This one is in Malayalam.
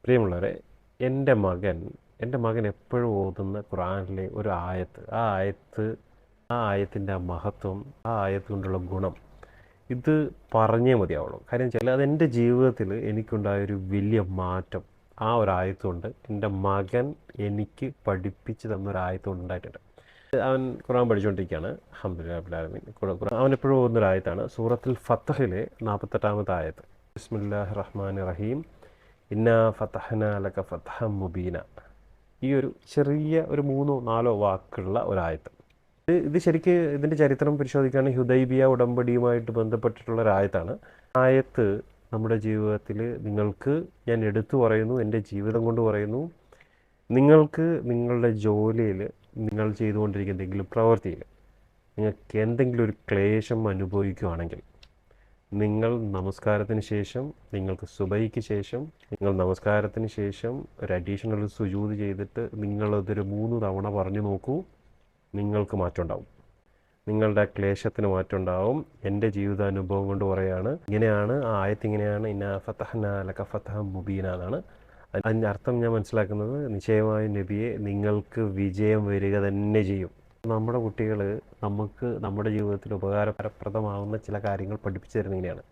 പ്രിയമുള്ളവരെ, എൻ്റെ മകൻ എൻ്റെ മകൻ എപ്പോഴും ഓതുന്ന ഖുർആനിലെ ഒരു ആയത്ത്, ആ ആയത്തിൻ്റെ മഹത്വം, ആ ആയത്ത് കൊണ്ടുള്ള ഗുണം ഇത് പറഞ്ഞേ മതിയാവുള്ളൂ. കാര്യം വെച്ചാൽ അതെൻ്റെ ജീവിതത്തിൽ എനിക്കുണ്ടായൊരു വലിയ മാറ്റം ആ ഒരു ആയത്തുകൊണ്ട് എൻ്റെ മകൻ എനിക്ക് പഠിപ്പിച്ച് തന്നൊരായത്ത് ഉണ്ടായിട്ടുണ്ട്. അവൻ ഖുർആൻ പഠിച്ചുകൊണ്ടിരിക്കുകയാണ്. അൽഹംദുലില്ലാഹി റബ്ബിൽ ആലമീൻ. അവൻ എപ്പോഴും ഓതുന്നൊരു ആയത്താണ് സൂറത്തുൽ ഫത്തഹിലെ 48-ാമത്തെ ആയത്ത്. ബിസ്മില്ലാഹിർ റഹ്മാനിർ റഹീം ഇന്നാ ഫതഹ്നാ ലക ഫതഹം മുബീന. ഈ ഒരു ചെറിയ ഒരു 3-4 വാക്കുള്ള ഒരായത്ത്. ഇത് ശരിക്ക് ഇതിൻ്റെ ചരിത്രം പരിശോധിക്കുകയാണെങ്കിൽ ഹുദൈബിയ ഉടമ്പടിയുമായിട്ട് ബന്ധപ്പെട്ടിട്ടുള്ള ഒരായത്താണ്. ആയത്ത് നമ്മുടെ ജീവിതത്തിൽ നിങ്ങൾക്ക് ഞാൻ എടുത്തു പറയുന്നു, എൻ്റെ ജീവിതം കൊണ്ട് പറയുന്നു. നിങ്ങൾക്ക് നിങ്ങളുടെ ജോലിയിൽ, നിങ്ങൾ ചെയ്തുകൊണ്ടിരിക്കുന്ന എന്തെങ്കിലും പ്രവൃത്തിയിൽ നിങ്ങൾക്ക് എന്തെങ്കിലും ഒരു ക്ലേശം അനുഭവിക്കുകയാണെങ്കിൽ, നിങ്ങൾ നമസ്കാരത്തിന് ശേഷം, നിങ്ങൾക്ക് സുബഹിക്ക് ശേഷം, നിങ്ങൾ നമസ്കാരത്തിന് ശേഷം ഒരു അഡീഷണൽ സുജൂദ് ചെയ്തിട്ട് നിങ്ങളതൊരു 3 തവണ പറഞ്ഞു നോക്കൂ. നിങ്ങൾക്ക് മാറ്റം ഉണ്ടാവും. നിങ്ങളുടെ ക്ലേശത്തിന് മാറ്റം ഉണ്ടാവും. എൻ്റെ ജീവിതാനുഭവം കൊണ്ട് പറയുകയാണ്. ഇങ്ങനെയാണ് ആ ആയത്ത്, ഇങ്ങനെയാണ് ഇന്നാ ഫതഹ്നാ ലക ഫതഹം മുബീന എന്നാണ്. അതിൻ്റെ അർത്ഥം ഞാൻ മനസ്സിലാക്കുന്നത്, നിശ്ചയമായും നബിയെ നിങ്ങൾക്ക് വിജയം വരിക തന്നെ ചെയ്യും. നമ്മുടെ കുട്ടികൾ നമുക്ക് നമ്മുടെ ജീവിതത്തിൽ ഉപകാരപ്രദമാകുന്ന ചില കാര്യങ്ങൾ പഠിപ്പിച്ചു തരുന്നത് ഇങ്ങനെയാണ്.